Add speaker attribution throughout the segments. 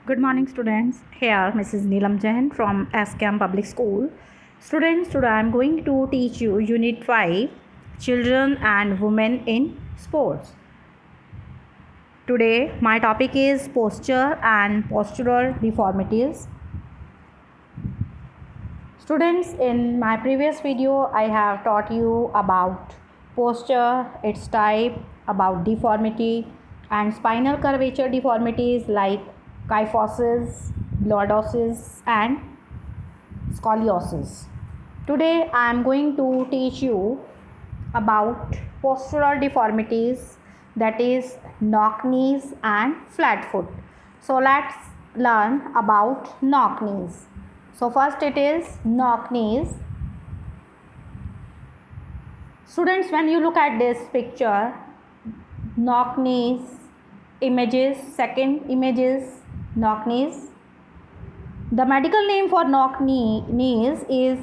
Speaker 1: Good morning, students. Here, Mrs. Neelam Jain from SCAM Public School. Students, today I am going to teach you Unit 5 Children and Women in Sports. Today, my topic is posture and postural deformities. Students, in my previous video, I have taught you about posture, its type, about deformity, and spinal curvature deformities like kyphosis, lordosis, and scoliosis. Today I am going to teach you about postural deformities, that is knock knees and flat foot. So let's learn about knock knees. So first it is knock knees. Students, when you look at this picture, knock knees images, second image is knock knees. The medical name for knock knees is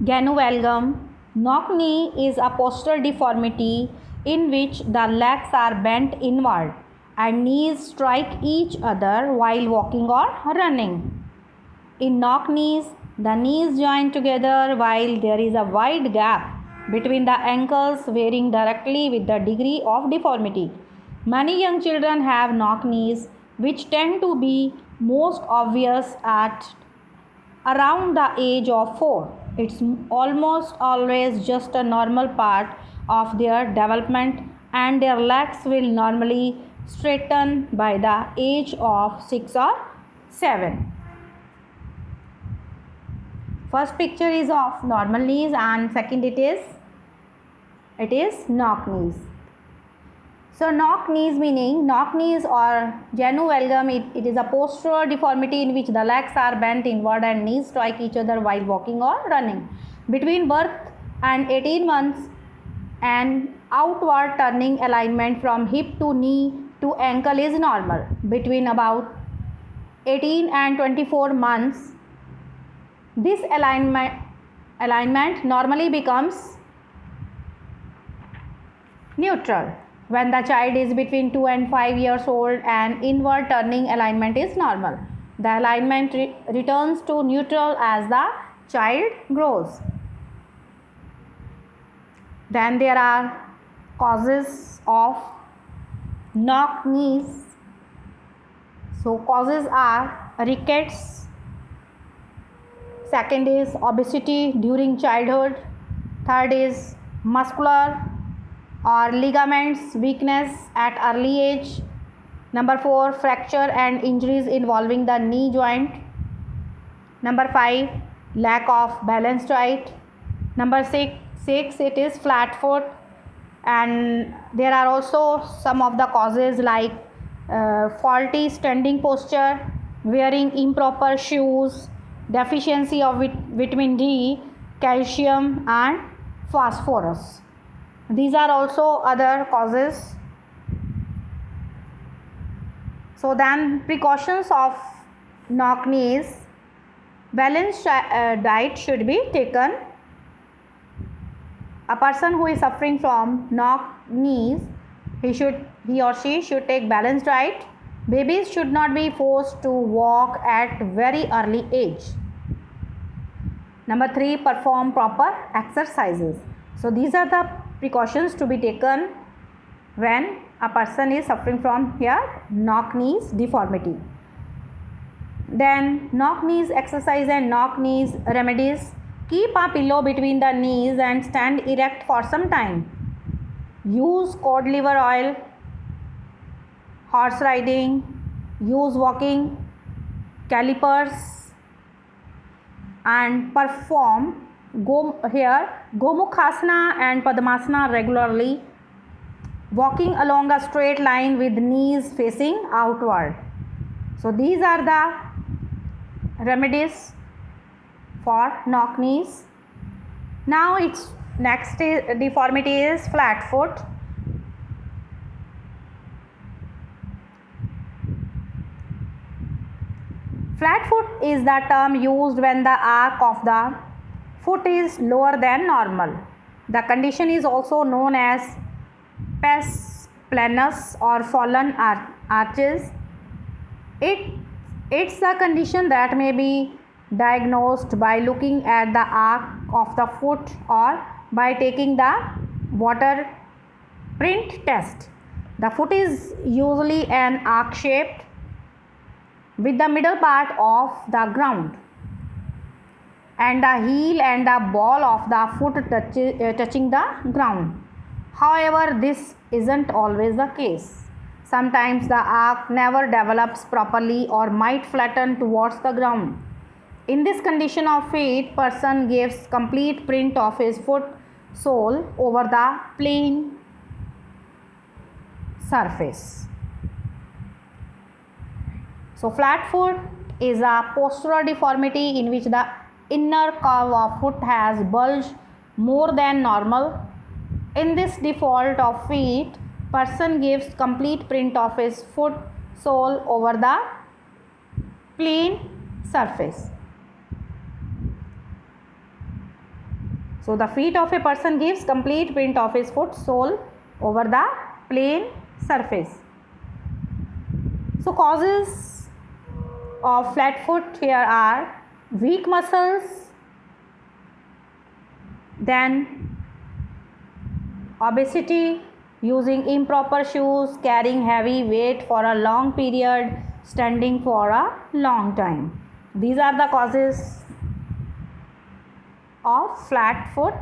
Speaker 1: genu valgum. Knock knee is a postural deformity in which the legs are bent inward and knees strike each other while walking or running. In knock knees, the knees join together while there is a wide gap between the ankles, varying directly with the degree of deformity. Many young children have knock knees, which tend to be most obvious at around the age of 4. It's almost always just a normal part of their development, and their legs will normally straighten by the age of 6 or 7. First picture is of normal knees and second it is knock knees. So knock knees meaning knock knees or genu valgum, it is a postural deformity in which the legs are bent inward and knees strike each other while walking or running. Between birth and 18 months, an outward turning alignment from hip to knee to ankle is normal. Between about 18 and 24 months, this alignment normally becomes neutral. When the child is between 2 and 5 years old, an inward turning alignment is normal. The alignment returns to neutral as the child grows. Then there are causes of knock knees. So causes are rickets. Second is obesity during childhood. Third is muscular or ligaments weakness at early age. Number 4, fracture and injuries involving the knee joint. Number 5, lack of balanced height. Number 6, it is flat foot. And there are also some of the causes like faulty standing posture, wearing improper shoes, deficiency of vitamin D, calcium and phosphorus. These are also other causes. So then precautions of knock knees. Balanced diet should be taken. A person who is suffering from knock knees, he or she should take balanced diet. Babies should not be forced to walk at very early age. Number 3, perform proper exercises. So these are the precautions to be taken when a person is suffering from knock knees deformity. Then knock knees exercise and knock knees remedies. Keep a pillow between the knees and stand erect for some time. Use cod liver oil, horse riding, use walking calipers, and perform Gomukhasana and Padmasana regularly, walking along a straight line with knees facing outward. So these are the remedies for knock knees. Now its next deformity is flat foot. Flat foot is the term used when the arc of the foot is lower than normal. The condition is also known as pes planus or fallen arches. It It's a condition that may be diagnosed by looking at the arc of the foot or by taking the water print test. The foot is usually an arc shaped with the middle part of the ground and the heel and the ball of the foot touching the ground. However, this isn't always the case. Sometimes the arc never develops properly or might flatten towards the ground. In this condition of feet, person gives complete print of his foot sole over the plane surface. So flat foot is a postural deformity in which the inner curve of foot has bulged more than normal. In this default of feet, person gives complete print of his foot sole over the plane surface. So the feet of a person gives complete print of his foot sole over the plane surface. So causes of flat foot here are weak muscles, then obesity, using improper shoes, carrying heavy weight for a long period, standing for a long time. These are the causes of flat foot.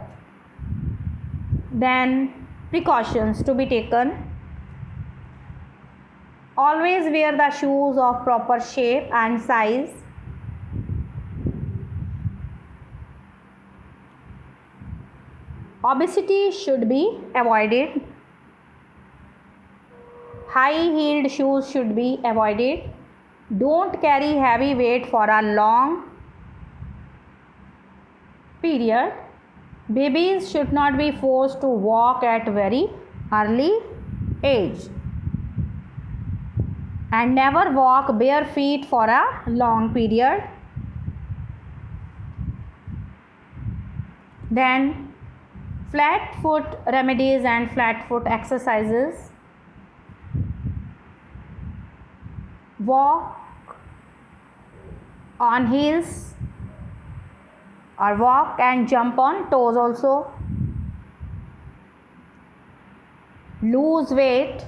Speaker 1: Then precautions to be taken. Always wear the shoes of proper shape and size. Obesity should be avoided. High-heeled shoes should be avoided. Don't carry heavy weight for a long period. Babies should not be forced to walk at very early age. And never walk bare feet for a long period. Then flat foot remedies and flat foot exercises. Walk on heels or walk and jump on toes also. Lose weight,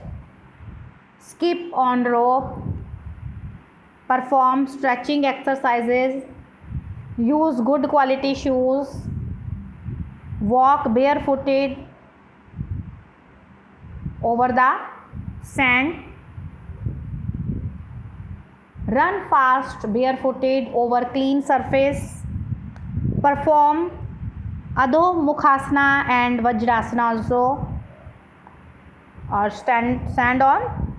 Speaker 1: skip on rope, perform stretching exercises, use good quality shoes, walk barefooted over the sand, run fast barefooted over clean surface, perform Adho Mukhasana and Vajrasana also, or stand on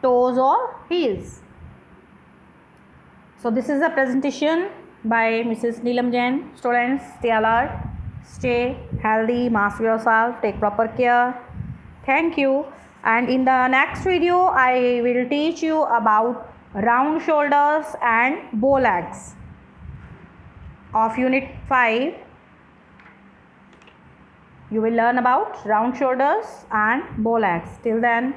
Speaker 1: toes or heels. So this is a presentation by Mrs. Neelam Jain. Students, stay alert, stay healthy, master yourself, take proper care. Thank you. And in the next video, I will teach you about round shoulders and bow legs of Unit 5. You will learn about round shoulders and bow legs. Till then,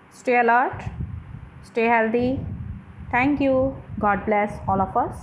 Speaker 1: stay alert, stay healthy. Thank you. God bless all of us.